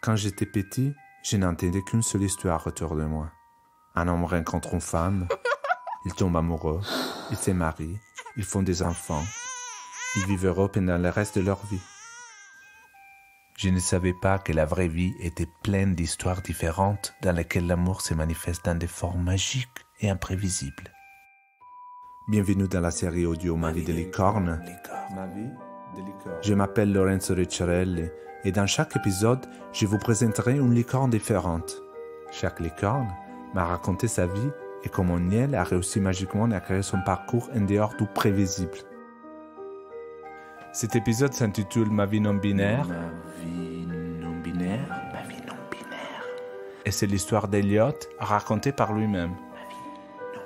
Quand j'étais petit, je n'entendais qu'une seule histoire autour de moi. Un homme rencontre une femme, ils tombent amoureux, ils se marient, ils font des enfants, ils vivent heureux pendant le reste de leur vie. Je ne savais pas que la vraie vie était pleine d'histoires différentes dans lesquelles l'amour se manifeste dans des formes magiques et imprévisibles. Bienvenue dans la série audio Ma vie de licorne. Je m'appelle Lorenzo Ricciarelli et dans chaque épisode, je vous présenterai une licorne différente. Chaque licorne m'a raconté sa vie et comment elle a réussi magiquement à créer son parcours en dehors du prévisible. Cet épisode s'intitule Ma vie non binaire. Ma vie non binaire. Ma vie non binaire. Et c'est l'histoire d'Elliot racontée par lui-même. Ma vie non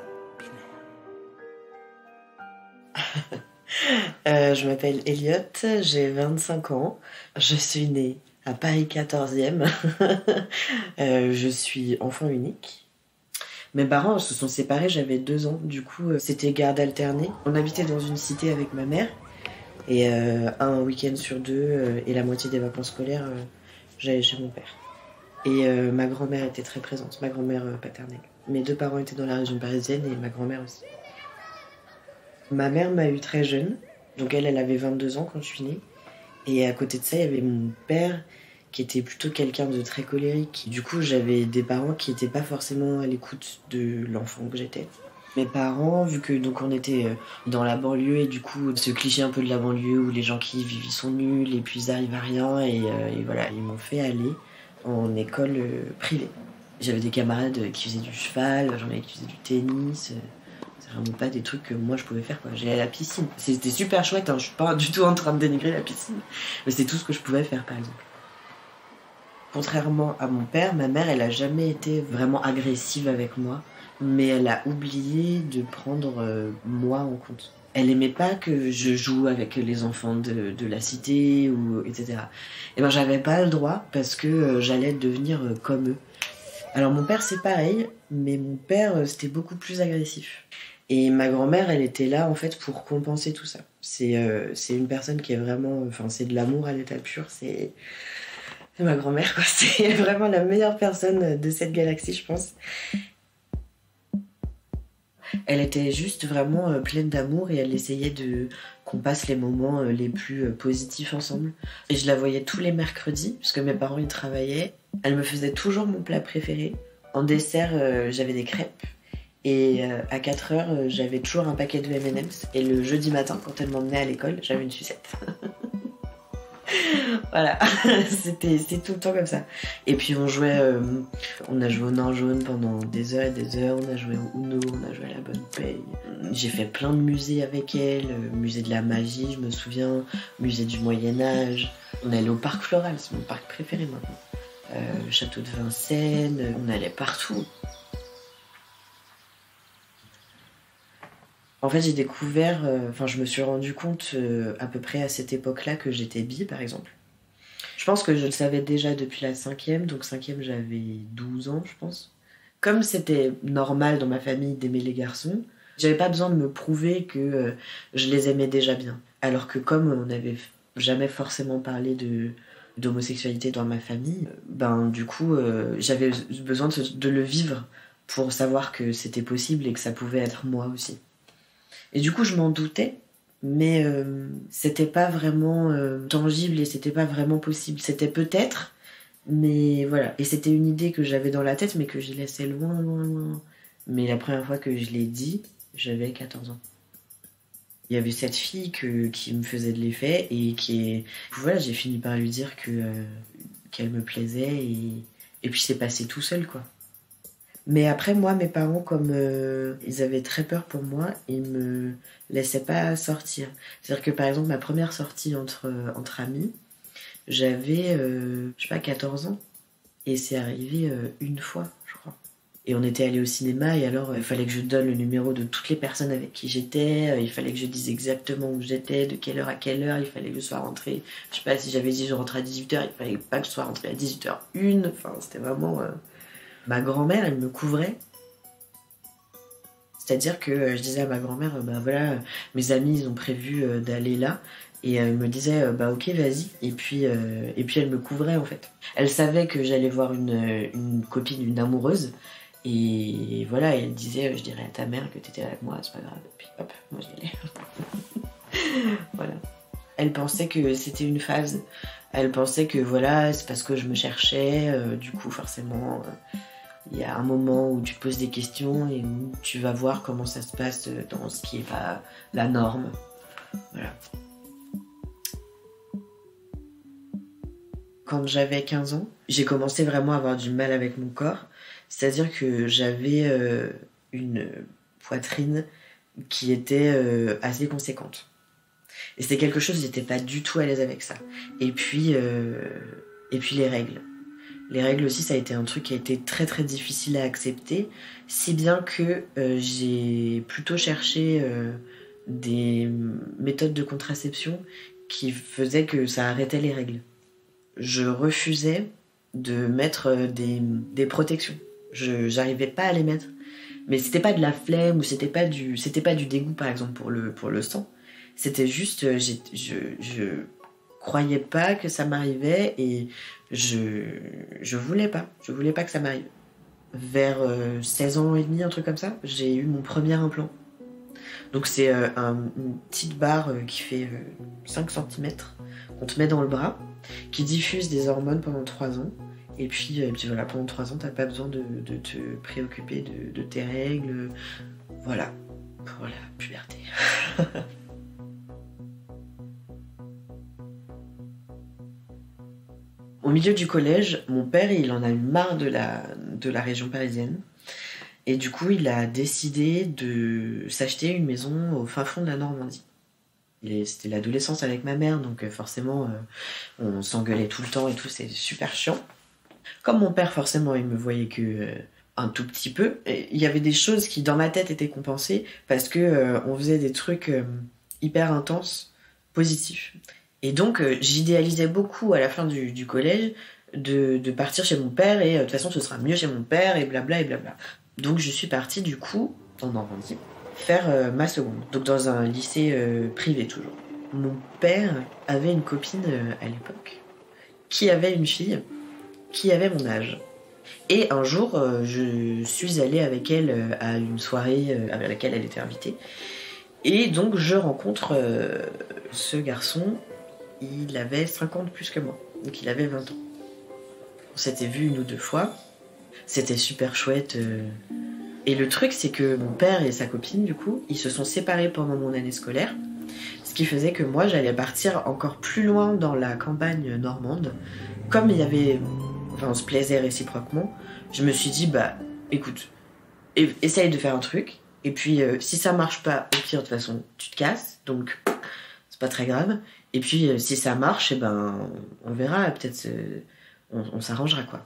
binaire. Je m'appelle Elliot, j'ai 25 ans. Je suis née à Paris 14e. Je suis enfant unique. Mes parents se sont séparés, j'avais 2 ans. Du coup, c'était garde alternée. On habitait dans une cité avec ma mère. Et un week-end sur 2 et la moitié des vacances scolaires, j'allais chez mon père. Et ma grand-mère était très présente, ma grand-mère paternelle. Mes 2 parents étaient dans la région parisienne et ma grand-mère aussi. Ma mère m'a eu très jeune, donc elle avait 22 ans quand je suis née. Et à côté de ça, il y avait mon père qui était plutôt quelqu'un de très colérique. Du coup, j'avais des parents qui n'étaient pas forcément à l'écoute de l'enfant que j'étais. Mes parents, vu que donc on était dans la banlieue et du coup ce cliché un peu de la banlieue où les gens qui y vivent ils sont nuls et puis ils arrivent à rien et voilà, ils m'ont fait aller en école privée. J'avais des camarades qui faisaient du cheval, j'en avais qui faisaient du tennis. C'est vraiment pas des trucs que moi je pouvais faire quoi. J'allais à la piscine. C'était super chouette, hein. Je suis pas du tout en train de dénigrer la piscine, mais c'est tout ce que je pouvais faire par exemple. Contrairement à mon père, ma mère elle a jamais été vraiment agressive avec moi. Mais elle a oublié de prendre moi en compte. Elle aimait pas que je joue avec les enfants de la cité, etc. Et ben j'avais pas le droit parce que j'allais devenir comme eux. Alors mon père c'est pareil, mais mon père c'était beaucoup plus agressif. Et ma grand-mère elle était là en fait pour compenser tout ça. C'est une personne qui est vraiment... Enfin c'est de l'amour à l'état pur, c'est ma grand-mère quoi. C'est vraiment la meilleure personne de cette galaxie je pense. Elle était juste vraiment pleine d'amour et elle essayait qu'on passe les moments les plus positifs ensemble. Et je la voyais tous les mercredis, parce que mes parents y travaillaient. Elle me faisait toujours mon plat préféré. En dessert, j'avais des crêpes. Et à 4h, j'avais toujours un paquet de M&M's. Et le jeudi matin, quand elle m'emmenait à l'école, j'avais une sucette. Voilà, c'est tout le temps comme ça. Et puis on a joué au nain jaune pendant des heures et des heures, on a joué au Uno, on a joué à la bonne paye. J'ai fait plein de musées avec elle, musée de la magie, je me souviens, musée du Moyen-Âge. On allait au parc floral, c'est mon parc préféré maintenant. Château de Vincennes, on allait partout. En fait, j'ai découvert, je me suis rendu compte à peu près à cette époque-là que j'étais bi, par exemple. Je pense que je le savais déjà depuis la 5e, donc 5e j'avais 12 ans, je pense. Comme c'était normal dans ma famille d'aimer les garçons, j'avais pas besoin de me prouver que je les aimais déjà bien. Alors que comme on n'avait jamais forcément parlé d'homosexualité dans ma famille, du coup j'avais besoin de le vivre pour savoir que c'était possible et que ça pouvait être moi aussi. Et du coup, je m'en doutais, mais c'était pas vraiment tangible et c'était pas vraiment possible. C'était peut-être, mais voilà. Et c'était une idée que j'avais dans la tête, mais que j'ai laissée loin, loin, loin. Mais la première fois que je l'ai dit, j'avais 14 ans. Il y avait cette fille qui me faisait de l'effet et voilà, j'ai fini par lui dire qu'elle me plaisait et puis c'est passé tout seul, quoi. Mais après, moi, mes parents, comme ils avaient très peur pour moi, ils me laissaient pas sortir. C'est-à-dire que, par exemple, ma première sortie entre amis, j'avais, 14 ans. Et c'est arrivé une fois, je crois. Et on était allés au cinéma, et alors, il fallait que je donne le numéro de toutes les personnes avec qui j'étais, il fallait que je dise exactement où j'étais, de quelle heure à quelle heure, il fallait que je sois rentrée. Je sais pas, si j'avais dit je rentrais à 18h, il fallait pas que je sois rentrée à 18h01. Enfin, c'était vraiment... Ma grand-mère, elle me couvrait. C'est-à-dire que je disais à ma grand-mère, voilà, mes amis, ils ont prévu d'aller là. Et elle me disait bah ok vas-y, et puis elle me couvrait en fait. Elle savait que j'allais voir une copine, une amoureuse, et voilà, elle disait je dirais à ta mère que t'étais avec moi, c'est pas grave, et puis hop, moi j'y allais. Voilà. Elle pensait que c'était une phase, elle pensait que voilà, c'est parce que je me cherchais, du coup forcément il y a un moment où tu te poses des questions et où tu vas voir comment ça se passe dans ce qui est pas la norme. Voilà. Quand j'avais 15 ans, j'ai commencé vraiment à avoir du mal avec mon corps. C'est-à-dire que j'avais une poitrine qui était assez conséquente. Et c'était quelque chose, j'étais pas du tout à l'aise avec ça. Et puis les règles. Les règles aussi, ça a été un truc qui a été très très difficile à accepter, si bien que j'ai plutôt cherché des méthodes de contraception qui faisaient que ça arrêtait les règles. Je refusais de mettre des protections. J'arrivais pas à les mettre. Mais c'était pas de la flemme ou c'était pas du dégoût par exemple pour le sang. C'était juste, je croyais pas que ça m'arrivait et je voulais pas que ça m'arrive. Vers 16 ans et demi, un truc comme ça, j'ai eu mon premier implant. Donc c'est une petite barre qui fait 5 cm qu'on te met dans le bras, qui diffuse des hormones pendant 3 ans. Et puis voilà, pendant 3 ans, t'as pas besoin de te préoccuper de tes règles. Voilà, pour la puberté. Au milieu du collège, mon père, il en a eu marre de la région parisienne. Et du coup, il a décidé de s'acheter une maison au fin fond de la Normandie. C'était l'adolescence avec ma mère, donc forcément, on s'engueulait tout le temps et tout, c'est super chiant. Comme mon père, forcément, il me voyait que un tout petit peu, il y avait des choses qui, dans ma tête, étaient compensées parce que on faisait des trucs hyper intenses, positifs. Et donc, j'idéalisais beaucoup à la fin du collège de partir chez mon père et de toute façon, ce sera mieux chez mon père et blabla et blabla. Donc, je suis partie, du coup, en Normandie, faire ma seconde. Donc, dans un lycée privé, toujours. Mon père avait une copine à l'époque qui avait une fille qui avait mon âge. Et un jour, je suis allée avec elle à une soirée à laquelle elle était invitée. Et donc, je rencontre ce garçon. Il avait 50 plus que moi, donc il avait 20 ans. On s'était vu 1 ou 2 fois, c'était super chouette. Et le truc, c'est que mon père et sa copine, du coup, ils se sont séparés pendant mon année scolaire, ce qui faisait que moi, j'allais partir encore plus loin dans la campagne normande. Comme il y avait... Enfin, on se plaisait réciproquement, je me suis dit, bah, écoute, essaye de faire un truc, et puis si ça marche pas, au pire, de toute façon, tu te casses, donc c'est pas très grave. Et puis, si ça marche, eh ben, on verra, peut-être on s'arrangera, quoi.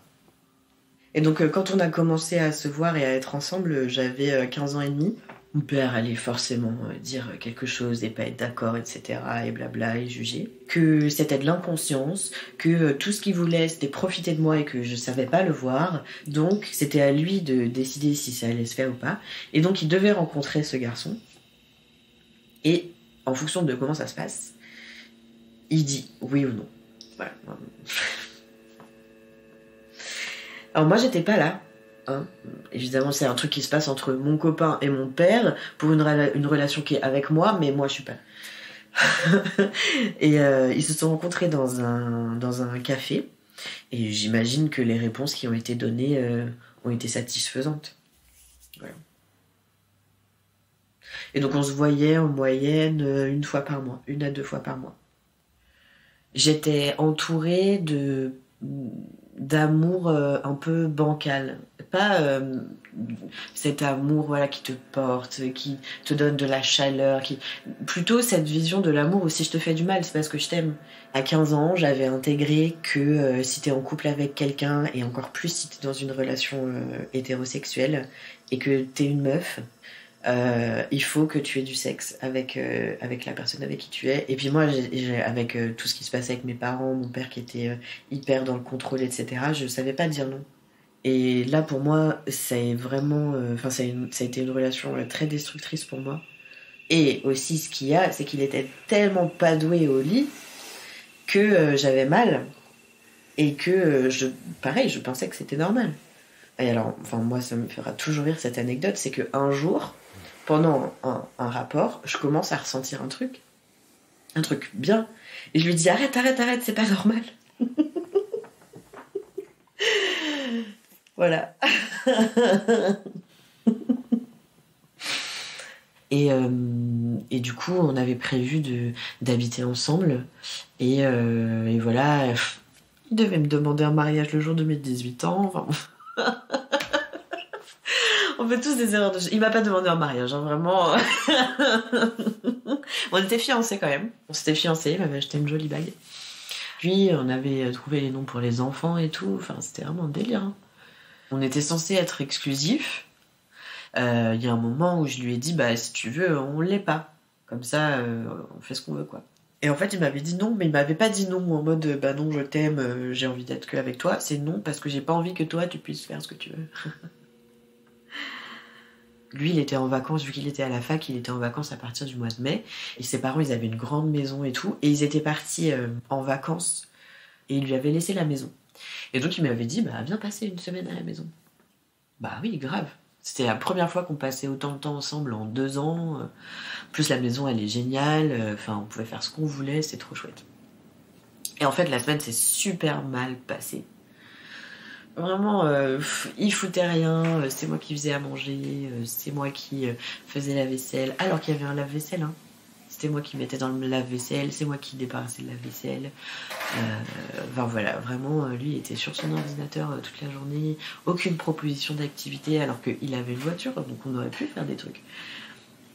Et donc, quand on a commencé à se voir et à être ensemble, j'avais 15 ans et demi. Mon père allait forcément dire quelque chose et pas être d'accord, etc. et blabla, et juger. Que c'était de l'inconscience, que tout ce qu'il voulait, c'était profiter de moi et que je savais pas le voir. Donc, c'était à lui de décider si ça allait se faire ou pas. Et donc, il devait rencontrer ce garçon. Et en fonction de comment ça se passe, il dit oui ou non. Voilà. Alors moi, j'étais pas là. Hein. Évidemment, c'est un truc qui se passe entre mon copain et mon père pour une relation qui est avec moi, mais moi, je suis pas là. Et ils se sont rencontrés dans un café. Et j'imagine que les réponses qui ont été données ont été satisfaisantes. Voilà. Et donc, on se voyait en moyenne 1 fois par mois, 1 à 2 fois par mois. J'étais entourée d'amour un peu bancal. Pas cet amour voilà, qui te porte, qui te donne de la chaleur, plutôt cette vision de l'amour où si je te fais du mal, c'est parce que je t'aime. À 15 ans, j'avais intégré que si t'es en couple avec quelqu'un, et encore plus si t'es dans une relation hétérosexuelle, et que t'es une meuf, il faut que tu aies du sexe avec la personne avec qui tu es. Et puis moi, avec tout ce qui se passait avec mes parents, mon père qui était hyper dans le contrôle, etc., je savais pas dire non. Et là, pour moi, ça a été une relation très destructrice pour moi. Et aussi, ce qu'il y a, c'est qu'il était tellement pas doué au lit que j'avais mal. Et que, pareil, je pensais que c'était normal. Et alors, enfin, moi, ça me fera toujours rire cette anecdote, c'est qu'un jour, pendant un rapport, je commence à ressentir un truc bien. Et je lui dis, arrête, c'est pas normal. Voilà. Et du coup, on avait prévu d'habiter ensemble. Et voilà, il devait me demander un mariage le jour de mes 18 ans. Enfin, on fait tous des erreurs de... Il m'a pas demandé un mariage, hein, vraiment. On était fiancés quand même. On s'était fiancés, il m'avait acheté une jolie bague. Puis, on avait trouvé les noms pour les enfants et tout. Enfin, c'était vraiment un délire. Hein. On était censés être exclusifs. Il y a un moment où je lui ai dit, bah, si tu veux, on l'est pas. Comme ça, on fait ce qu'on veut, quoi. Et en fait, il m'avait dit non, mais il m'avait pas dit non en mode, bah non, je t'aime, j'ai envie d'être qu'avec toi. C'est non parce que j'ai pas envie que toi, tu puisses faire ce que tu veux. Lui, il était en vacances, vu qu'il était à la fac, il était en vacances à partir du mois de mai. Et ses parents, ils avaient une grande maison et tout. Et ils étaient partis en vacances. Et il lui avait laissé la maison. Et donc, il m'avait dit, bah, viens passer une semaine à la maison. Bah oui, grave. C'était la première fois qu'on passait autant de temps ensemble en 2 ans. Plus la maison, elle est géniale. Enfin, on pouvait faire ce qu'on voulait, c'est trop chouette. Et en fait, la semaine s'est super mal passée. Vraiment, il foutait rien. C'est moi qui faisais à manger. C'est moi qui faisais la vaisselle. Alors qu'il y avait un lave-vaisselle, hein. C'était moi qui mettais dans le lave-vaisselle. C'est moi qui débarrassais le lave-vaisselle. Enfin voilà, vraiment, lui, il était sur son ordinateur toute la journée. Aucune proposition d'activité alors qu'il avait une voiture. Donc on aurait pu faire des trucs.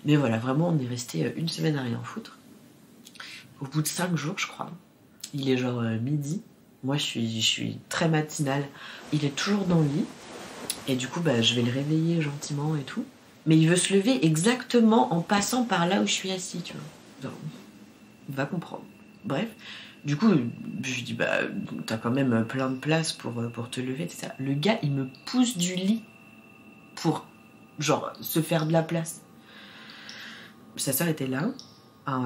Mais voilà, vraiment, on est resté une semaine à rien foutre. Au bout de 5 jours, je crois. Il est genre midi. Moi, je suis très matinale. Il est toujours dans le lit. Et du coup, bah, je vais le réveiller gentiment et tout. Mais il veut se lever exactement en passant par là où je suis assis, tu vois. Genre, on va comprendre. Bref. Du coup, je lui dis, bah, t'as quand même plein de place pour te lever, etc. Le gars, il me pousse du lit pour, genre, se faire de la place. Sa sœur était là.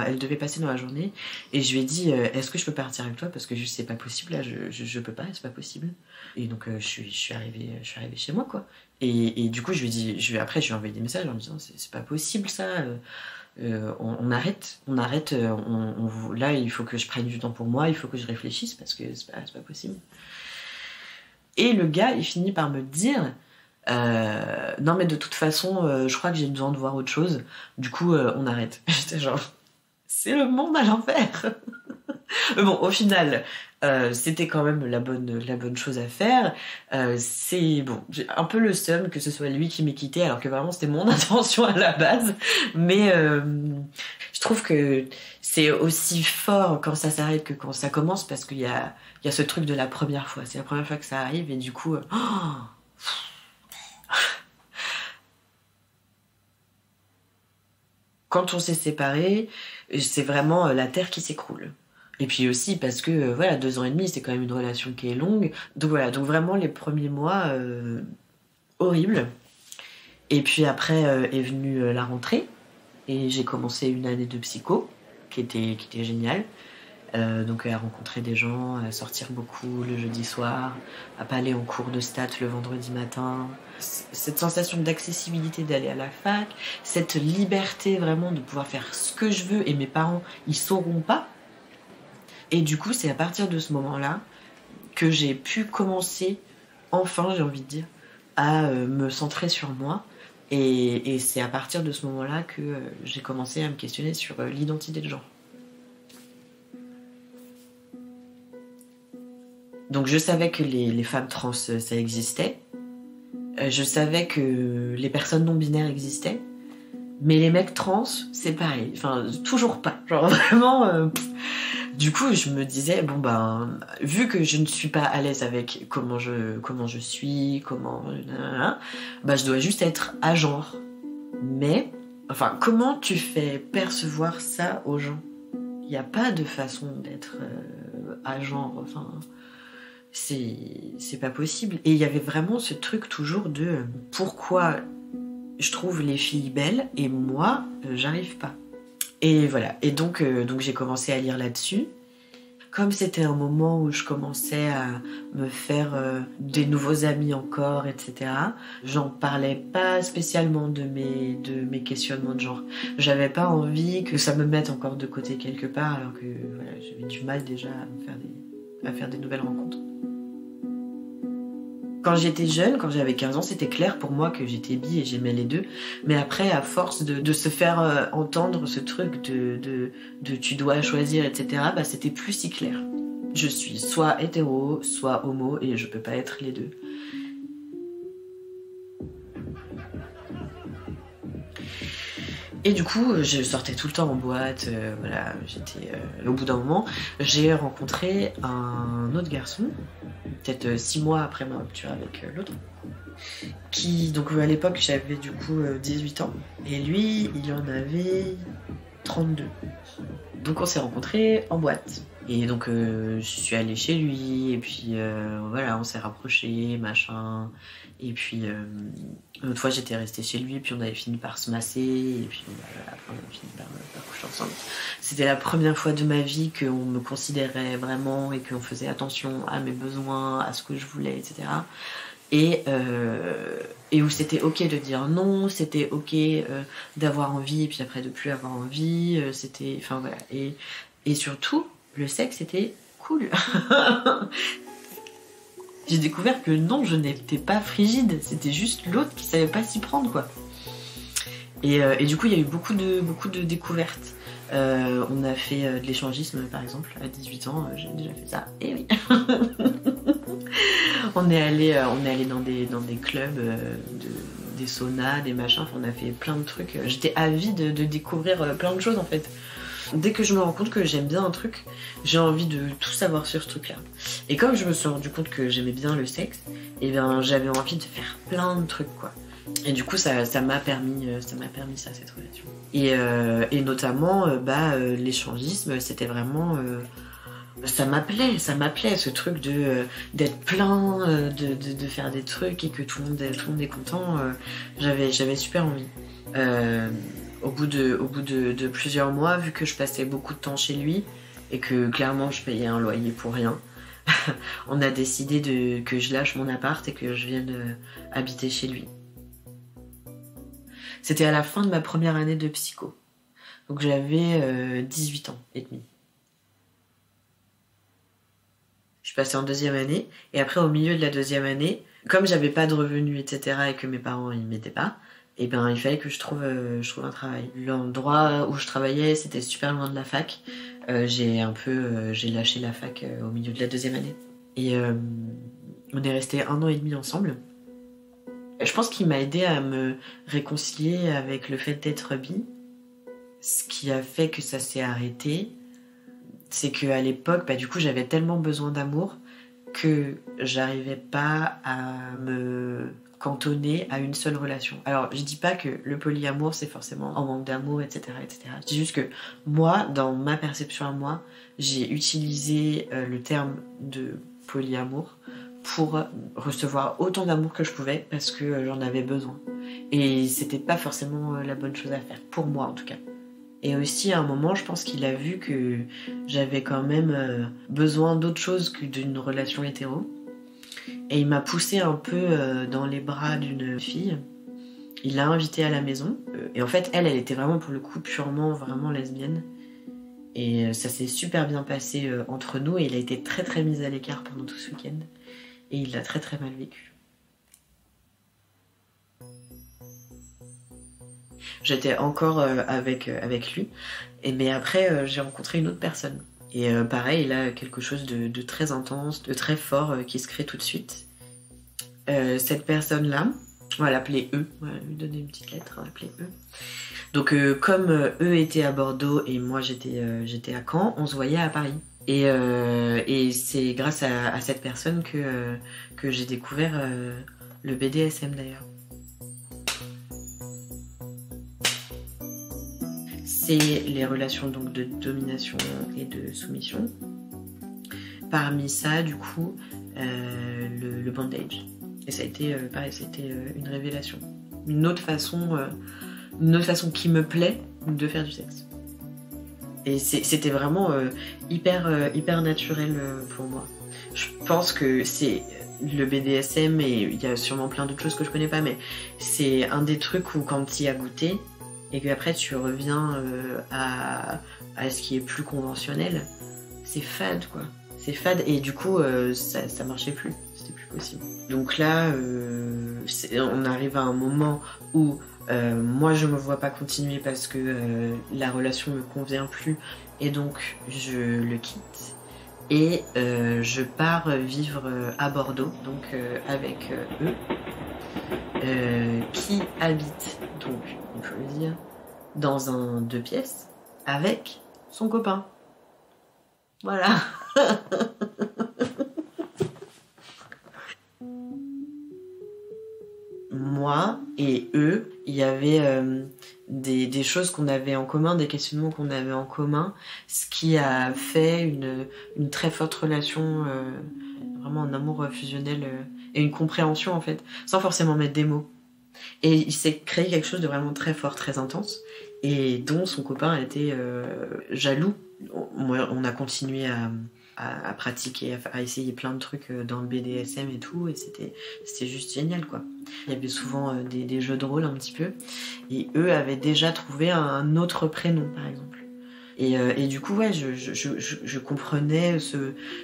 Elle devait passer dans la journée et je lui ai dit est-ce que je peux partir avec toi parce que c'est pas possible là, je peux pas, c'est pas possible. Et donc je suis arrivée chez moi quoi. Et du coup je lui ai dit, après je lui ai envoyé des messages en me disant c'est pas possible ça, on arrête, là il faut que je prenne du temps pour moi, il faut que je réfléchisse parce que c'est pas possible. Et le gars il finit par me dire non mais de toute façon je crois que j'ai besoin de voir autre chose, du coup on arrête. J'étais genre c'est le monde à l'envers. Mais bon, au final, c'était quand même la bonne chose à faire. C'est bon, j'ai un peu le seum que ce soit lui qui m'ait quitté, alors que vraiment c'était mon intention à la base. Mais je trouve que c'est aussi fort quand ça s'arrête que quand ça commence, parce qu'il y a ce truc de la première fois. C'est la première fois que ça arrive, et du coup... Quand on s'est séparés, c'est vraiment la terre qui s'écroule. Et puis aussi parce que, voilà, 2 ans et demi, c'est quand même une relation qui est longue. Donc voilà, donc vraiment les premiers mois, horribles. Et puis après est venue la rentrée. Et j'ai commencé une année de psycho, qui était géniale. Donc à rencontrer des gens, à sortir beaucoup le jeudi soir, à pas aller en cours de stats le vendredi matin. Cette sensation d'accessibilité d'aller à la fac, cette liberté vraiment de pouvoir faire ce que je veux et mes parents, ils sauront pas. Et du coup, c'est à partir de ce moment-là que j'ai pu commencer, enfin j'ai envie de dire, à me centrer sur moi. Et c'est à partir de ce moment-là que j'ai commencé à me questionner sur l'identité de genre. Donc je savais que les femmes trans, ça existait. Je savais que les personnes non binaires existaient. Mais les mecs trans, c'est pareil. Enfin, toujours pas. Genre vraiment... Du coup, je me disais, bon ben, vu que je ne suis pas à l'aise avec comment je suis, bah je dois juste être à genre. Mais, enfin, comment tu fais percevoir ça aux gens? Il n'y a pas de façon d'être à genre, enfin... C'est pas possible. Et il y avait vraiment ce truc toujours de pourquoi je trouve les filles belles et moi, j'arrive pas. Et voilà, et donc j'ai commencé à lire là-dessus. Comme c'était un moment où je commençais à me faire des nouveaux amis encore, etc., j'en parlais pas spécialement de mes questionnements de genre. J'avais pas envie que ça me mette encore de côté quelque part, alors que voilà, j'avais du mal déjà à faire des nouvelles rencontres. Quand j'étais jeune, quand j'avais 15 ans, c'était clair pour moi que j'étais bi et j'aimais les deux. Mais après, à force de se faire entendre ce truc de tu dois choisir, etc., bah, c'était plus si clair. Je suis soit hétéro, soit homo, et je peux pas être les deux. Et du coup, je sortais tout le temps en boîte, voilà, au bout d'un moment, j'ai rencontré un autre garçon, peut-être 6 mois après ma rupture avec l'autre, qui, donc à l'époque, j'avais du coup 18 ans, et lui, il en avait 32. Donc on s'est rencontrés en boîte. Et donc je suis allée chez lui, et puis voilà, on s'est rapprochés, machin. Et puis une autre fois j'étais restée chez lui, puis on avait fini par se masser, et puis voilà, après on a fini par coucher ensemble. C'était la première fois de ma vie qu'on me considérait vraiment et qu'on faisait attention à mes besoins, à ce que je voulais, etc. Et où c'était ok de dire non, c'était ok d'avoir envie, et puis après de plus avoir envie, c'était... Enfin voilà. Et surtout, le sexe était cool. J'ai découvert que non, je n'étais pas frigide, c'était juste l'autre qui savait pas s'y prendre, quoi. Et du coup, il y a eu beaucoup de découvertes. On a fait de l'échangisme, par exemple, à 18 ans, j'ai déjà fait ça. Et oui. On est allé dans des clubs, des saunas, des machins, enfin, on a fait plein de trucs. J'étais avide de découvrir plein de choses, en fait. Dès que je me rends compte que j'aime bien un truc, j'ai envie de tout savoir sur ce truc-là. Et comme je me suis rendu compte que j'aimais bien le sexe, et bien j'avais envie de faire plein de trucs, quoi. Et du coup, ça m'a permis ça, cette relation. Et notamment, l'échangisme, c'était vraiment... ça m'appelait, ce truc d'être plein, de faire des trucs et que tout le monde est content. J'avais super envie. Au bout de plusieurs mois, vu que je passais beaucoup de temps chez lui et que clairement je payais un loyer pour rien, on a décidé que je lâche mon appart et que je vienne habiter chez lui. C'était à la fin de ma première année de psycho. Donc j'avais 18 ans et demi. Je suis passée en deuxième année, et après au milieu de la deuxième année, comme j'avais pas de revenus, etc., et que mes parents ils m'aidaient pas, et ben il fallait que je trouve un travail. L'endroit où je travaillais, c'était super loin de la fac. J'ai lâché la fac au milieu de la deuxième année. Et on est resté 1 an et demi ensemble. Je pense qu'il m'a aidé à me réconcilier avec le fait d'être bi. Ce qui a fait que ça s'est arrêté, c'est qu'à l'époque, du coup, j'avais tellement besoin d'amour que j'arrivais pas à me cantonner à une seule relation. Alors, je dis pas que le polyamour, c'est forcément un manque d'amour, etc., etc. Je dis juste que moi, dans ma perception à moi, j'ai utilisé le terme de polyamour pour recevoir autant d'amour que je pouvais parce que j'en avais besoin. Et c'était pas forcément la bonne chose à faire, pour moi en tout cas. Et aussi, à un moment, je pense qu'il a vu que j'avais quand même besoin d'autre chose que d'une relation hétéro. Et il m'a poussée un peu dans les bras d'une fille. Il l'a invitée à la maison. Et en fait, elle était vraiment, pour le coup, purement, vraiment lesbienne. Et ça s'est super bien passé entre nous. Et il a été très, très mis à l'écart pendant tout ce week-end. Et il l'a très, très mal vécu. J'étais encore avec lui, mais après j'ai rencontré une autre personne. Et pareil, il a quelque chose de très intense, de très fort qui se crée tout de suite. Cette personne-là, on va l'appeler E, on va lui donner une petite lettre, on va l'appeler E. Donc comme E était à Bordeaux et moi j'étais à Caen, on se voyait à Paris. Et c'est grâce à cette personne que j'ai découvert le BDSM d'ailleurs. C'est les relations donc de domination et de soumission. Parmi ça, du coup, le bondage. Et ça a été, pareil, c'était une révélation. une autre façon qui me plaît de faire du sexe. Et c'était vraiment hyper naturel pour moi. Je pense que c'est le BDSM, et il y a sûrement plein d'autres choses que je connais pas, mais c'est un des trucs où quand tu y as goûté et qu'après tu reviens à ce qui est plus conventionnel, c'est fade quoi. C'est fade et du coup ça marchait plus, c'était plus possible. Donc là on arrive à un moment où moi je me vois pas continuer parce que la relation me convient plus et donc je le quitte et je pars vivre à Bordeaux, donc avec eux qui habitent, donc on peut le dire, dans un 2 pièces avec son copain. Voilà. Moi et eux, il y avait des choses qu'on avait en commun, des questionnements qu'on avait en commun, ce qui a fait une très forte relation, vraiment un amour fusionnel et une compréhension en fait, sans forcément mettre des mots. Et il s'est créé quelque chose de vraiment très fort, très intense, et dont son copain a été jaloux. On a continué à pratiquer, à essayer plein de trucs dans le BDSM et tout, et c'était juste génial quoi. Il y avait souvent des jeux de rôle un petit peu, et eux avaient déjà trouvé un autre prénom par exemple. Et du coup ouais, je comprenais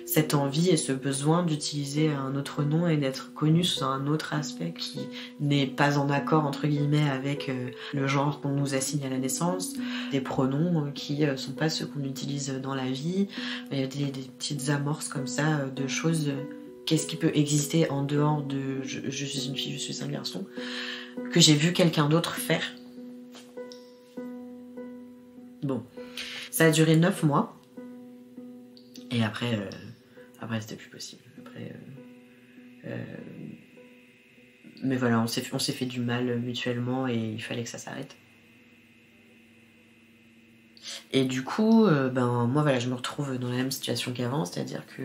cette envie et ce besoin d'utiliser un autre nom et d'être connu sous un autre aspect qui n'est pas en accord entre guillemets avec le genre qu'on nous assigne à la naissance, des pronoms qui sont pas ceux qu'on utilise dans la vie. Il y a des petites amorces comme ça de choses. Qu'est-ce qui peut exister en dehors de je suis une fille, je suis un garçon, que j'ai vu quelqu'un d'autre faire. Bon. Ça a duré 9 mois. Et après c'était plus possible. Mais voilà, on s'est fait du mal mutuellement et il fallait que ça s'arrête. Et du coup, moi voilà, je me retrouve dans la même situation qu'avant, c'est-à-dire que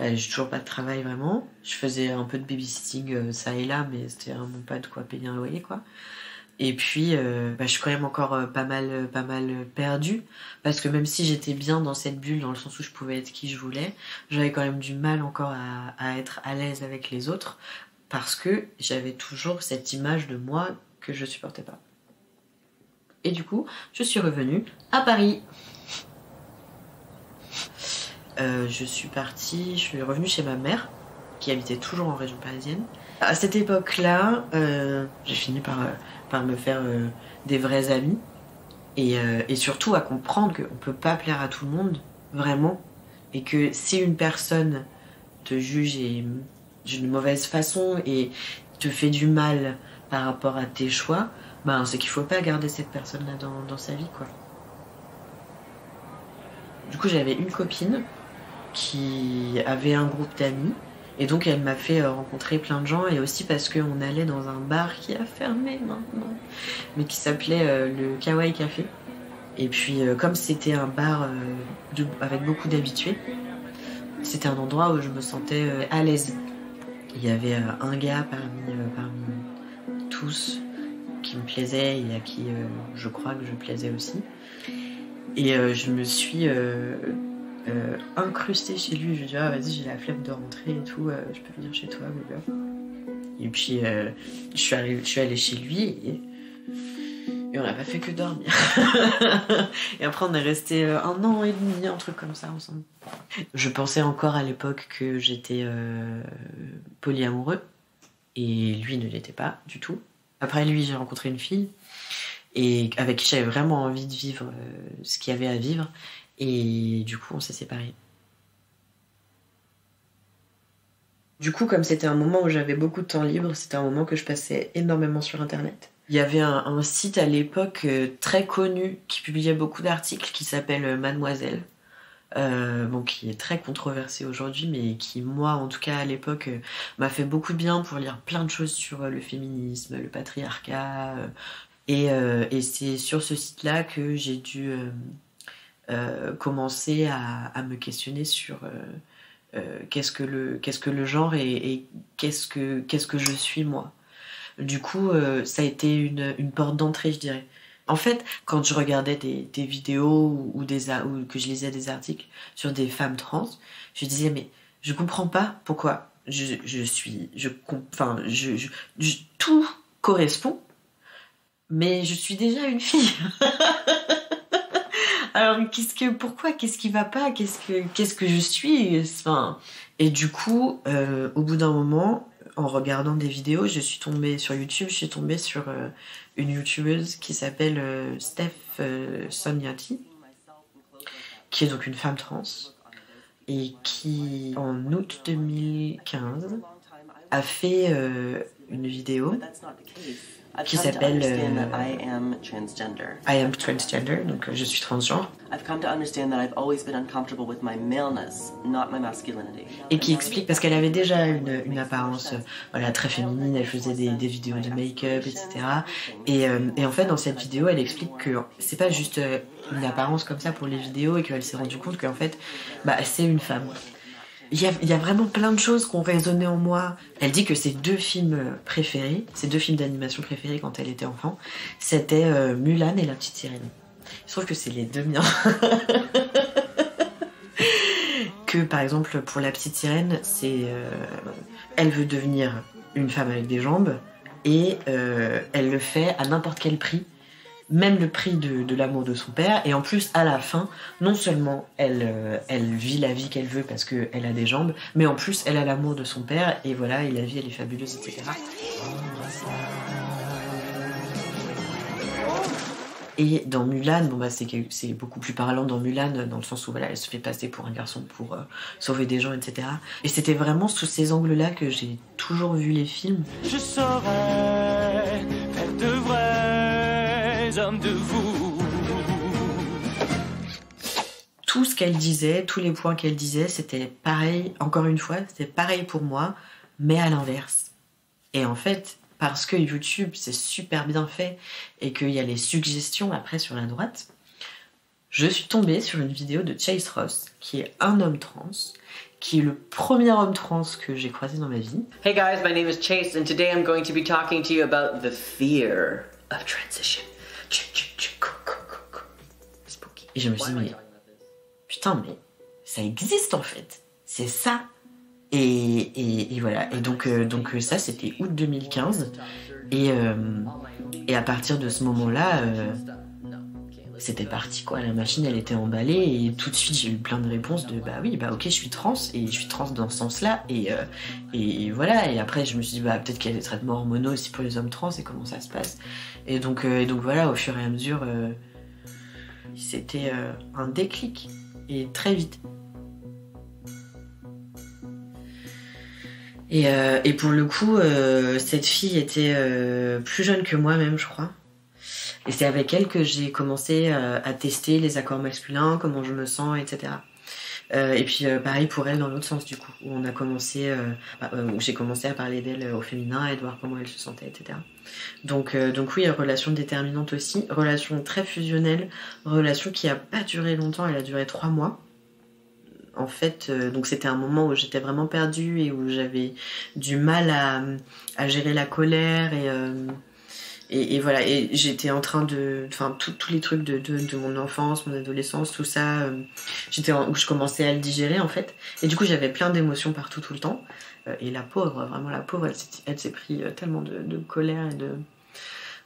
j'ai toujours pas de travail vraiment. Je faisais un peu de babysitting ça et là, mais c'était vraiment pas de quoi payer un loyer quoi. Et puis, je suis quand même encore pas mal perdue, parce que même si j'étais bien dans cette bulle, dans le sens où je pouvais être qui je voulais, j'avais quand même du mal encore à être à l'aise avec les autres, parce que j'avais toujours cette image de moi que je supportais pas. Et du coup, je suis revenue à Paris. Je suis revenue chez ma mère, qui habitait toujours en région parisienne. À cette époque-là, j'ai fini par me faire des vrais amis et surtout à comprendre qu'on peut pas plaire à tout le monde, vraiment, et que si une personne te juge d'une mauvaise façon et te fait du mal par rapport à tes choix, c'est qu'il faut pas garder cette personne-là dans sa vie, quoi. Du coup, j'avais une copine qui avait un groupe d'amis. Et donc elle m'a fait rencontrer plein de gens, et aussi parce qu'on allait dans un bar qui a fermé maintenant, mais qui s'appelait le Kawaii Café. Et puis comme c'était un bar avec beaucoup d'habitués, c'était un endroit où je me sentais à l'aise. Il y avait un gars parmi tous qui me plaisait et à qui je crois que je plaisais aussi. Et je me suis incrustée chez lui. Je lui ai dit vas-y, j'ai la flemme de rentrer et tout, je peux venir chez toi, Google. Et puis je suis allée chez lui et on n'a pas fait que dormir. Et après on est resté 1 an et demi, un truc comme ça ensemble. Je pensais encore à l'époque que j'étais polyamoureux et lui ne l'était pas du tout. Après lui, j'ai rencontré une fille et avec qui j'avais vraiment envie de vivre ce qu'il y avait à vivre. Et du coup, on s'est séparés. Du coup, comme c'était un moment où j'avais beaucoup de temps libre, c'était un moment que je passais énormément sur Internet. Il y avait un site à l'époque très connu qui publiait beaucoup d'articles qui s'appelle Mademoiselle. Qui est très controversé aujourd'hui, mais qui, moi, en tout cas à l'époque, m'a fait beaucoup de bien pour lire plein de choses sur le féminisme, le patriarcat. Et c'est sur ce site-là que j'ai dû commencer à me questionner sur qu'est-ce que le genre et qu'est-ce que je suis moi. Du coup, ça a été une porte d'entrée, je dirais. En fait, quand je regardais des vidéos ou que je lisais des articles sur des femmes trans, je disais, mais je comprends pas pourquoi tout correspond, mais je suis déjà une fille. Alors, pourquoi? Qu'est-ce qui va pas? Qu'est-ce que je suis? Enfin, et du coup, au bout d'un moment, en regardant des vidéos, je suis tombée sur YouTube, je suis tombée sur une youtubeuse qui s'appelle Steph Sonyati, qui est donc une femme trans, et qui, en août 2015, a fait une vidéo qui s'appelle I am transgender, donc je suis transgenre. Et qui explique, parce qu'elle avait déjà une apparence voilà, très féminine, elle faisait des vidéos de make-up, etc. Et en fait, dans cette vidéo, elle explique que c'est pas juste une apparence comme ça pour les vidéos et qu'elle s'est rendue compte qu'en fait, c'est une femme. Il y a vraiment plein de choses qui ont résonné en moi. Elle dit que ses 2 films préférés, ses 2 films d'animation préférés quand elle était enfant, c'était Mulan et La Petite Sirène. Je trouve que c'est les 2 miens. Que par exemple pour La Petite Sirène, c'est elle veut devenir une femme avec des jambes et elle le fait à n'importe quel prix. Même le prix de l'amour de son père, et en plus à la fin, non seulement elle vit la vie qu'elle veut parce qu'elle a des jambes, mais en plus elle a l'amour de son père, et voilà, et la vie elle est fabuleuse, etc. Et dans Mulan, c'est beaucoup plus parlant dans Mulan, dans le sens où voilà, elle se fait passer pour un garçon pour sauver des gens, etc. Et c'était vraiment sous ces angles-là que j'ai toujours vu les films. Je saurais faire de vrais hommes de vous. Tout ce qu'elle disait, tous les points qu'elle disait, c'était pareil, encore une fois, c'était pareil pour moi, mais à l'inverse. Et en fait, parce que YouTube, c'est super bien fait et qu'il y a les suggestions après sur la droite, je suis tombée sur une vidéo de Chase Ross, qui est un homme trans, qui est le premier homme trans que j'ai croisé dans ma vie. Hey guys, my name is Chase and today I'm going to be talking to you about the fear of transition. Spooky. Et je me suis dit, mais putain, mais ça existe en fait. C'est ça. Et voilà. Et donc ça, c'était août 2015. Et à partir de ce moment-là, c'était parti quoi. La machine, elle était emballée et tout de suite, j'ai eu plein de réponses de oui, ok, je suis trans et je suis trans dans ce sens-là. Et voilà. Et après, je me suis dit peut-être qu'il y a des traitements hormonaux aussi pour les hommes trans et comment ça se passe. Et donc voilà, au fur et à mesure, c'était un déclic et très vite. Et pour le coup, cette fille était plus jeune que moi même, je crois. Et c'est avec elle que j'ai commencé à tester les accords masculins, comment je me sens, etc. Et puis pareil pour elle dans l'autre sens du coup, où on a commencé, où j'ai commencé à parler d'elle au féminin et de voir comment elle se sentait, etc. Donc oui, relation déterminante aussi, relation très fusionnelle, relation qui a pas duré longtemps, elle a duré 3 mois. En fait, donc c'était un moment où j'étais vraiment perdue et où j'avais du mal à gérer la colère et voilà. Et j'étais en train tous les trucs de mon enfance, mon adolescence, tout ça, où je commençais à le digérer en fait. Et du coup, j'avais plein d'émotions partout tout le temps. Et la pauvre, vraiment la pauvre, elle s'est pris tellement de colère et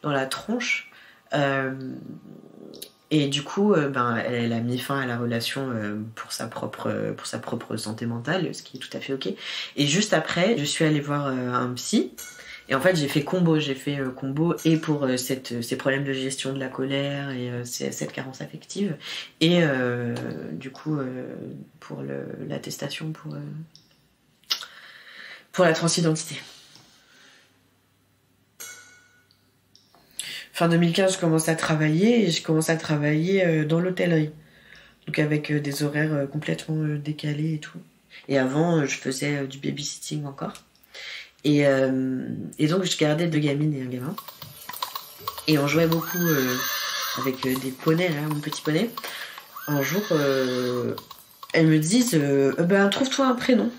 dans la tronche. Et du coup, elle a mis fin à la relation pour sa propre santé mentale, ce qui est tout à fait ok. Et juste après, je suis allée voir un psy. Et en fait, j'ai fait combo et pour ces problèmes de gestion de la colère et cette carence affective. Et du coup, pour l'attestation pour la transidentité. Fin 2015, je commence à travailler et je commence à travailler dans l'hôtellerie. Donc avec des horaires complètement décalés et tout. Et avant, je faisais du babysitting encore. Et donc, je gardais 2 gamines et un gamin. Et on jouait beaucoup avec des poneys, là, mon petit poney. Un jour, elles me disent trouve-toi un prénom.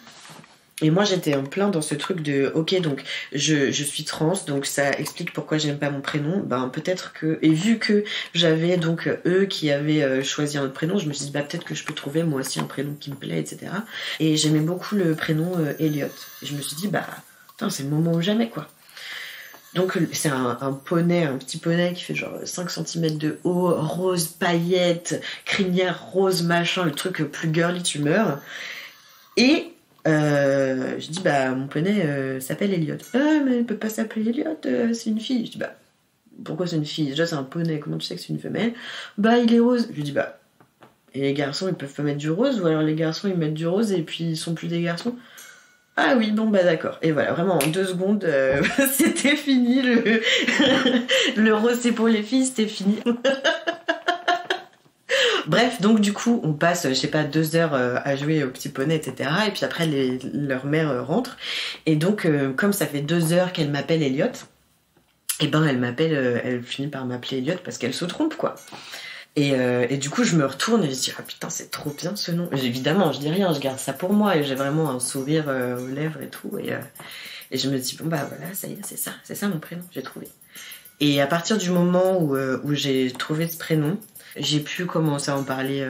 Et moi j'étais en plein dans ce truc de ok, donc je suis trans, donc ça explique pourquoi j'aime pas mon prénom. Ben peut-être que, et vu que j'avais donc eux qui avaient choisi un autre prénom, je me suis dit bah peut-être que je peux trouver moi aussi un prénom qui me plaît, etc. Et j'aimais beaucoup le prénom Elliot. Et je me suis dit bah putain, c'est le moment ou jamais quoi. Donc c'est un poney, un petit poney qui fait genre 5 cm de haut, rose paillettes, crinière rose machin, le truc plus girly tu meurs. Et je dis bah mon poney s'appelle Elliot. Ah mais elle peut pas s'appeler Elliot, c'est une fille. Je dis bah pourquoi c'est une fille? Déjà c'est un poney, comment tu sais que c'est une femelle? Bah il est rose. Je dis bah et les garçons ils peuvent pas mettre du rose, ou alors les garçons ils mettent du rose et puis ils sont plus des garçons? Ah oui, bon bah d'accord. Et voilà, vraiment en 2 secondes, c'était fini le rose c'est pour les filles, c'était fini. Bref, donc du coup, on passe, je sais pas, 2 heures à jouer au petit poney, etc. Et puis après, leur mère rentre. Et donc, comme ça fait 2 heures qu'elle m'appelle Elliot, et ben elle finit par m'appeler Elliot parce qu'elle se trompe, quoi. Et du coup, je me retourne et je dis ah putain, c'est trop bien ce nom. Et évidemment, je dis rien, je garde ça pour moi et j'ai vraiment un sourire aux lèvres et tout. Et je me dis bon bah voilà, ça y est, c'est ça mon prénom, j'ai trouvé. Et à partir du moment où j'ai trouvé ce prénom, j'ai pu commencer à en parler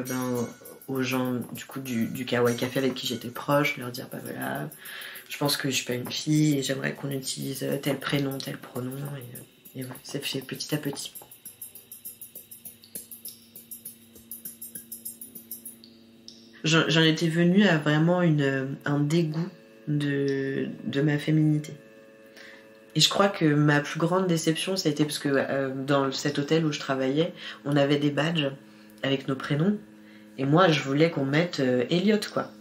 aux gens du coup du Kawaii Café avec qui j'étais proche, leur dire bah voilà, je pense que je suis pas une fille et j'aimerais qu'on utilise tel prénom, tel pronom et voilà, c'est fait petit à petit. J'en étais venue à vraiment un dégoût de ma féminité. Et je crois que ma plus grande déception, ça a été parce que dans cet hôtel où je travaillais, on avait des badges avec nos prénoms. Et moi, je voulais qu'on mette Elliot, quoi.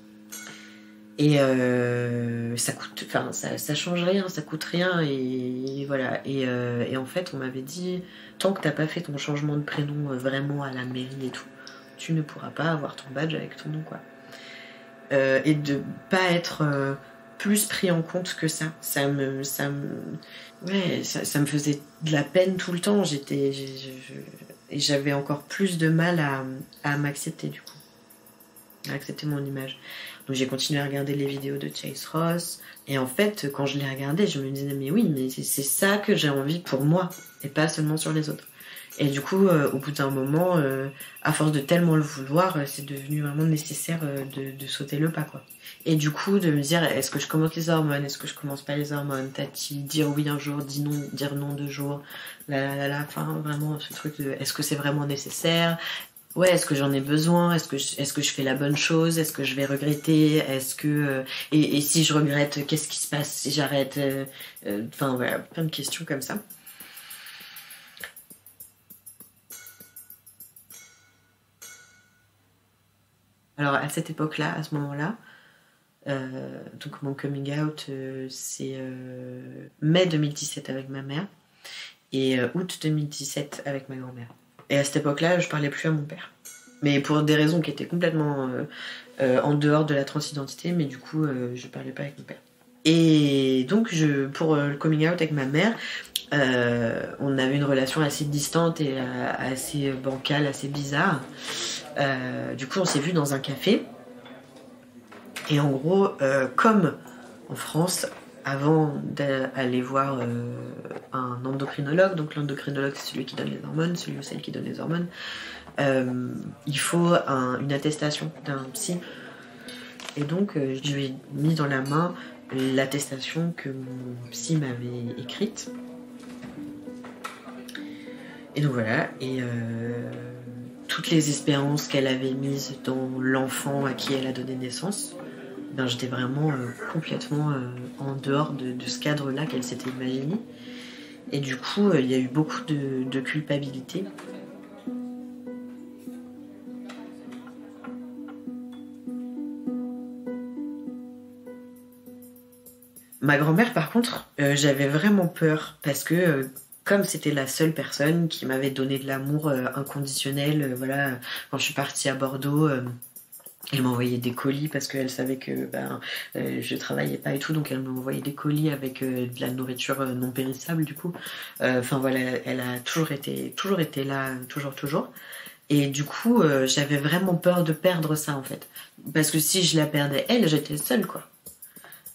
Et ça coûte, enfin, ça change rien, ça coûte rien. Et voilà. Et en fait, on m'avait dit, tant que t'as pas fait ton changement de prénom vraiment à la mairie et tout, tu ne pourras pas avoir ton badge avec ton nom, quoi. Et de pas être plus pris en compte que ça. Ça me faisait de la peine tout le temps. Et j'avais encore plus de mal à m'accepter, du coup. À accepter mon image. Donc j'ai continué à regarder les vidéos de Chase Ross. Et en fait, quand je les regardais, je me disais, mais oui, mais c'est ça que j'ai envie pour moi. Et pas seulement sur les autres. Et du coup, au bout d'un moment, à force de tellement le vouloir, c'est devenu vraiment nécessaire de sauter le pas, quoi. Et du coup, de me dire, est-ce que je commence les hormones? Est-ce que je commence pas les hormones? Tati, dire oui un jour, dire non 2 jours. Enfin, vraiment, ce truc de, est-ce que c'est vraiment nécessaire? Ouais, est-ce que j'en ai besoin? Est-ce que je fais la bonne chose? Est-ce que je vais regretter? Est-ce que et si je regrette, qu'est-ce qui se passe si j'arrête? Enfin voilà, plein de questions comme ça. Alors à cette époque-là, à ce moment-là, donc mon coming out, c'est mai 2017 avec ma mère et août 2017 avec ma grand-mère. Et à cette époque-là, je parlais plus à mon père. Mais pour des raisons qui étaient complètement en dehors de la transidentité, mais du coup, je parlais pas avec mon père. Et donc, pour le coming out avec ma mère, on avait une relation assez distante et assez bancale, assez bizarre. Du coup, on s'est vus dans un café. Et en gros, comme en France, avant d'aller voir un endocrinologue, donc l'endocrinologue c'est celui qui donne les hormones, celui ou celle qui donne les hormones, il faut une attestation d'un psy. Et donc, je lui ai mis dans la main l'attestation que mon psy m'avait écrite. Et donc voilà, et toutes les espérances qu'elle avait mises dans l'enfant à qui elle a donné naissance, ben, j'étais vraiment complètement en dehors de ce cadre-là qu'elle s'était imaginé. Et du coup, il y a eu beaucoup de culpabilité. Ma grand-mère, par contre, j'avais vraiment peur parce que comme c'était la seule personne qui m'avait donné de l'amour inconditionnel, voilà, quand je suis partie à Bordeaux, elle m'envoyait des colis parce qu'elle savait que je travaillais pas et tout, donc elle m'envoyait des colis avec de la nourriture non périssable du coup. Enfin voilà, elle a toujours été là, toujours. Et du coup, j'avais vraiment peur de perdre ça en fait, parce que si je la perdais elle, j'étais seule quoi.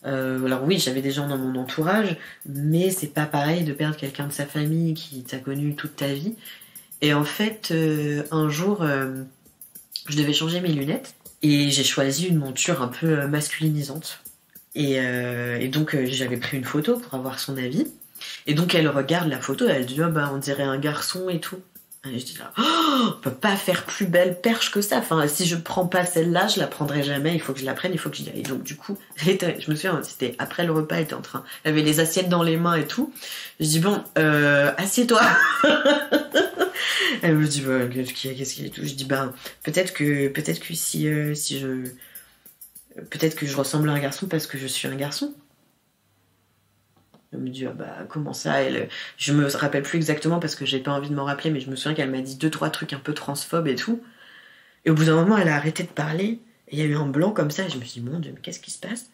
Alors oui, j'avais des gens dans mon entourage, mais c'est pas pareil de perdre quelqu'un de sa famille qui t'a connu toute ta vie. Et en fait, un jour, je devais changer mes lunettes et j'ai choisi une monture un peu masculinisante. Et donc j'avais pris une photo pour avoir son avis. Et donc elle regarde la photo et elle dit oh, bah on dirait un garçon et tout. Et je dis là, oh, on peut pas faire plus belle perche que ça. Enfin, si je prends pas celle-là, je la prendrai jamais. Il faut que je la prenne, il faut que j'y aille. Donc du coup, je me souviens, c'était après le repas, elle était en train, elle avait les assiettes dans les mains et tout. Je dis bon, assieds-toi. Elle me dit bah, qu'est-ce qu'il y a et tout. Je dis bah peut-être que si je peut-être que je ressemble à un garçon parce que je suis un garçon. Elle me dit, ah bah, comment ça je me rappelle plus exactement parce que j'ai pas envie de m'en rappeler, mais je me souviens qu'elle m'a dit 2-3 trucs un peu transphobes et tout. Et au bout d'un moment, elle a arrêté de parler. Et il y a eu un blanc comme ça. Et je me suis dit, mon Dieu, mais qu'est-ce qui se passe?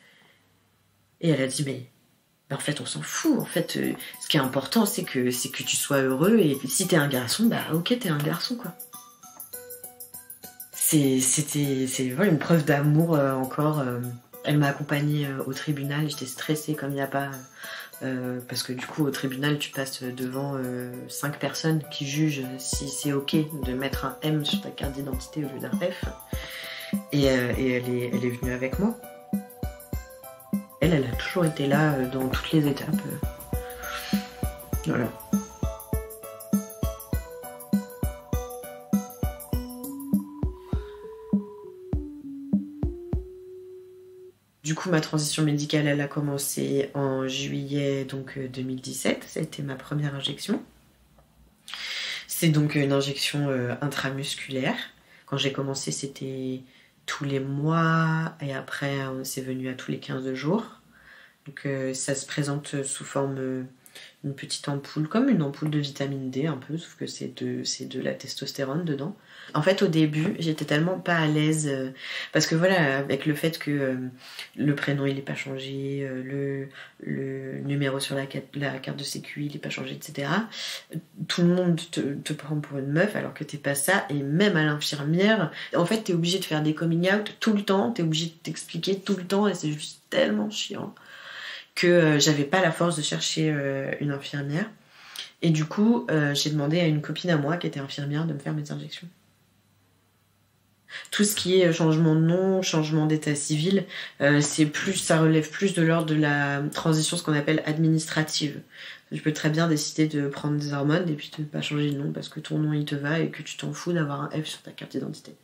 Et elle a dit, mais en fait, on s'en fout. En fait, ce qui est important, c'est que tu sois heureux. Et si t'es un garçon, bah ok, t'es un garçon, quoi. C'est voilà, une preuve d'amour encore. Elle m'a accompagnée au tribunal. J'étais stressée comme il n'y a pas... parce que du coup au tribunal tu passes devant 5 personnes qui jugent si c'est ok de mettre un M sur ta carte d'identité au lieu d'un F et elle est venue avec moi. Elle a toujours été là dans toutes les étapes. Voilà. Du coup, ma transition médicale, elle a commencé en juillet 2017. Ça a été ma première injection. C'est donc une injection intramusculaire. Quand j'ai commencé, c'était tous les mois. Et après, c'est venu à tous les 15 jours. Donc ça se présente sous forme une petite ampoule, comme une ampoule de vitamine D un peu, sauf que c'est de la testostérone dedans. En fait, au début, j'étais tellement pas à l'aise parce que voilà, avec le fait que le prénom il est pas changé, le numéro sur la carte de sécu il est pas changé, etc. Tout le monde te prend pour une meuf alors que t'es pas ça, et même à l'infirmière, en fait, t'es obligé de faire des coming out tout le temps, t'es obligé de t'expliquer tout le temps, et c'est juste tellement chiant que j'avais pas la force de chercher une infirmière. Et du coup, j'ai demandé à une copine à moi qui était infirmière de me faire mes injections. Tout ce qui est changement de nom, changement d'état civil, ça relève plus de l'ordre de la transition, ce qu'on appelle administrative. Tu peux très bien décider de prendre des hormones et puis de ne pas changer de nom parce que ton nom il te va et que tu t'en fous d'avoir un F sur ta carte d'identité.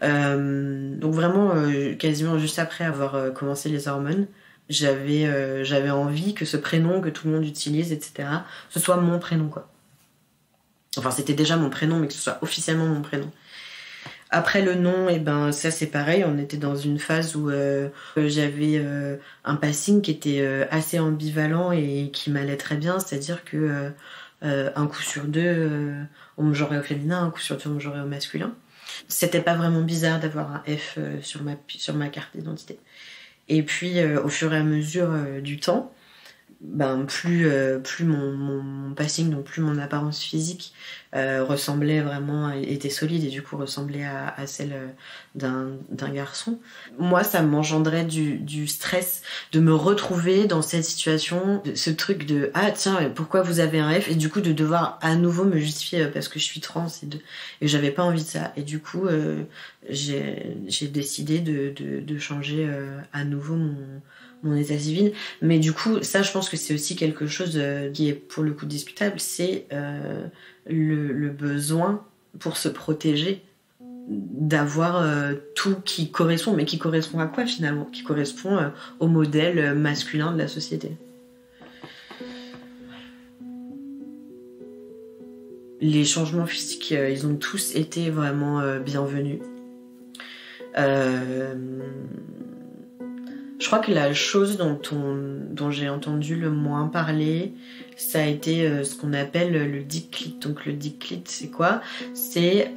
Donc vraiment, quasiment juste après avoir commencé les hormones, j'avais envie que ce prénom que tout le monde utilise, etc., ce soit mon prénom, quoi. Enfin, c'était déjà mon prénom, mais que ce soit officiellement mon prénom. Après le nom, et ben ça c'est pareil, on était dans une phase où j'avais un passing qui était assez ambivalent et qui m'allait très bien, c'est-à-dire que un coup sur deux, on me jouerait au féminin, un coup sur deux, on me jouerait au masculin. C'était pas vraiment bizarre d'avoir un F sur ma carte d'identité. Et puis au fur et à mesure du temps, ben plus mon passing, donc plus mon apparence physique ressemblait vraiment, était solide et du coup ressemblait à celle d'un garçon. Moi, ça m'engendrait du stress de me retrouver dans cette situation, ce truc de ah tiens, pourquoi vous avez un F, et du coup de devoir à nouveau me justifier parce que je suis trans et j'avais pas envie de ça, et du coup j'ai décidé de changer à nouveau mon état civil. Mais du coup, ça, je pense que c'est aussi quelque chose qui est pour le coup discutable, c'est le besoin pour se protéger d'avoir tout qui correspond, mais qui correspond à quoi finalement? Qui correspond au modèle masculin de la société. Les changements physiques, ils ont tous été vraiment bienvenus. Je crois que la chose dont j'ai entendu le moins parler, ça a été ce qu'on appelle le dick clit. Donc le dick clit, c'est quoi? C'est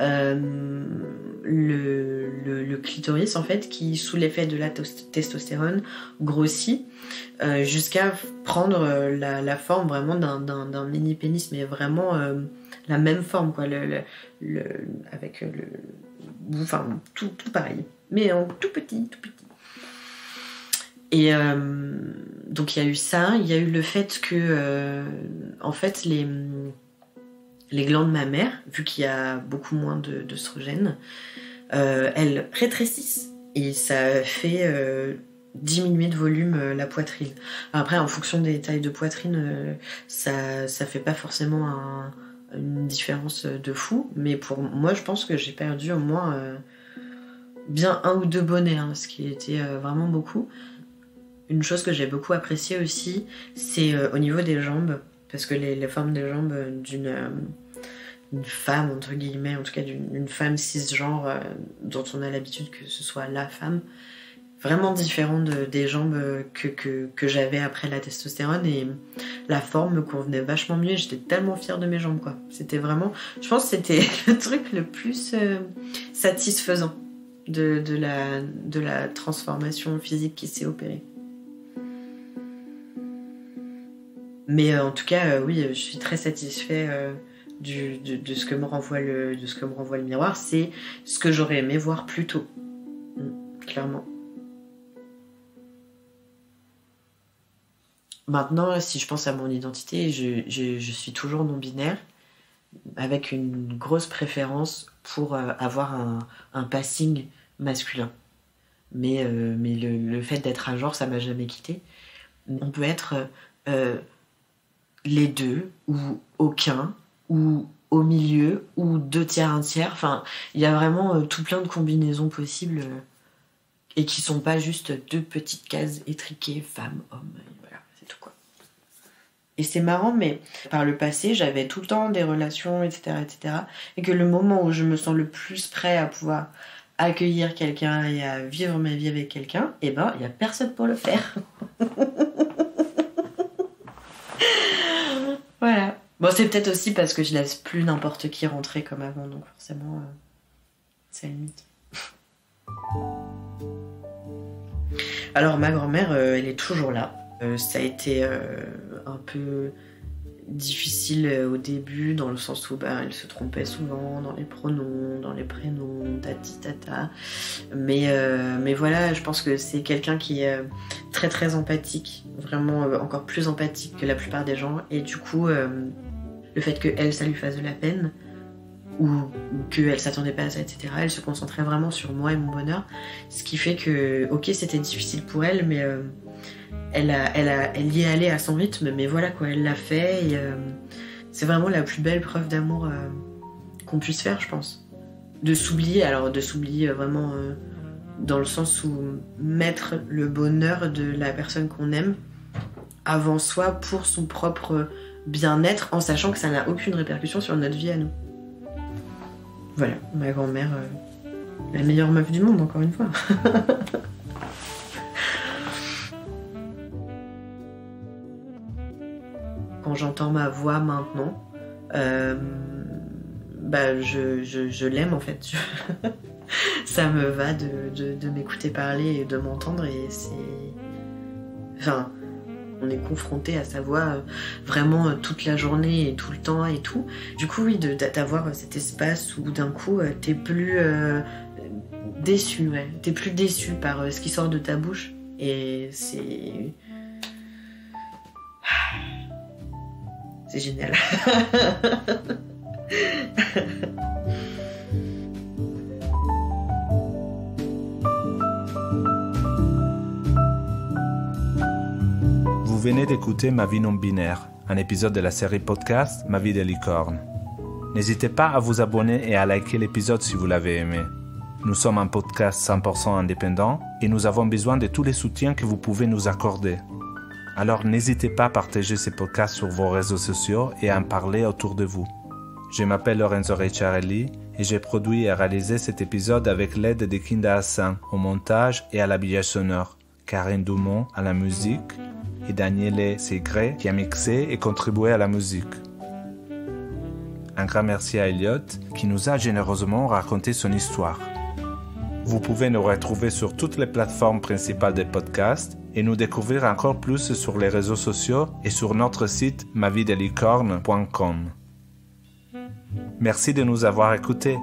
le clitoris en fait qui, sous l'effet de la testostérone, grossit jusqu'à prendre la forme vraiment d'un mini pénis, mais vraiment la même forme quoi, avec enfin tout pareil, mais en tout petit. Et donc il y a eu ça, il y a eu le fait que en fait les glandes mammaires, vu qu'il y a beaucoup moins d'œstrogènes, elles rétrécissent et ça fait diminuer de volume la poitrine. Après, en fonction des tailles de poitrine, ça fait pas forcément une différence de fou, mais pour moi, je pense que j'ai perdu au moins bien 1 ou 2 bonnets, hein, ce qui était vraiment beaucoup. Une chose que j'ai beaucoup appréciée aussi, c'est au niveau des jambes, parce que les formes des jambes d'une femme, entre guillemets, en tout cas d'une femme cisgenre dont on a l'habitude que ce soit la femme, vraiment différent des jambes que j'avais après la testostérone, et la forme me convenait vachement mieux. J'étais tellement fière de mes jambes, quoi. C'était vraiment, je pense que c'était le truc le plus satisfaisant de la transformation physique qui s'est opérée. Mais en tout cas, oui, je suis très satisfait de ce que me renvoie le miroir. C'est ce que j'aurais aimé voir plus tôt, clairement. Maintenant, si je pense à mon identité, je suis toujours non-binaire, avec une grosse préférence pour avoir un passing masculin. Mais le fait d'être un genre, ça m'a jamais quitté. On peut être les deux, ou aucun, ou au milieu, ou 2 tiers, 1 tiers. Enfin, il y a vraiment tout plein de combinaisons possibles et qui sont pas juste 2 petites cases étriquées, femme, homme, voilà, c'est tout, quoi. Et c'est marrant, mais par le passé, j'avais tout le temps des relations, etc., et que le moment où je me sens le plus prêt à pouvoir accueillir quelqu'un et à vivre ma vie avec quelqu'un, eh ben, il n'y a personne pour le faire. Voilà. Bon, c'est peut-être aussi parce que je laisse plus n'importe qui rentrer comme avant, donc forcément, ça limite. Alors, ma grand-mère, elle est toujours là. Ça a été un peu difficile au début, dans le sens où elle se trompait souvent dans les pronoms, dans les prénoms, tati tata. Mais voilà, je pense que c'est quelqu'un qui est très très empathique, vraiment encore plus empathique que la plupart des gens. Et du coup, le fait qu'elle, ça lui fasse de la peine, ou qu'elle s'attendait pas à ça, etc., elle se concentrait vraiment sur moi et mon bonheur. Ce qui fait que, ok, c'était difficile pour elle, mais elle y est allée à son rythme, mais voilà quoi, elle l'a fait, et c'est vraiment la plus belle preuve d'amour qu'on puisse faire, je pense. De s'oublier vraiment dans le sens où mettre le bonheur de la personne qu'on aime avant soi pour son propre bien-être, en sachant que ça n'a aucune répercussion sur notre vie à nous. Voilà, ma grand-mère, la meilleure meuf du monde, encore une fois. Quand j'entends ma voix maintenant, je l'aime en fait. Ça me va de m'écouter parler et de m'entendre, et c'est... Enfin, on est confronté à sa voix vraiment toute la journée et tout le temps et tout. Du coup, oui, d'avoir cet espace où d'un coup, t'es plus déçu, ouais. T'es plus déçu par ce qui sort de ta bouche, et c'est... C'est génial. Vous venez d'écouter Ma vie non-binaire, un épisode de la série podcast Ma vie de licorne. N'hésitez pas à vous abonner et à liker l'épisode si vous l'avez aimé. Nous sommes un podcast 100% indépendant et nous avons besoin de tous les soutiens que vous pouvez nous accorder. Alors n'hésitez pas à partager ces podcasts sur vos réseaux sociaux et à en parler autour de vous. Je m'appelle Lorenzo Ricciarelli et j'ai produit et réalisé cet épisode avec l'aide de Kinda Hassan au montage et à l'habillage sonore, Karine Dumont à la musique et Daniele Segré qui a mixé et contribué à la musique. Un grand merci à Elliot qui nous a généreusement raconté son histoire. Vous pouvez nous retrouver sur toutes les plateformes principales des podcasts et nous découvrir encore plus sur les réseaux sociaux et sur notre site mavidelicorne.com. Merci de nous avoir écoutés.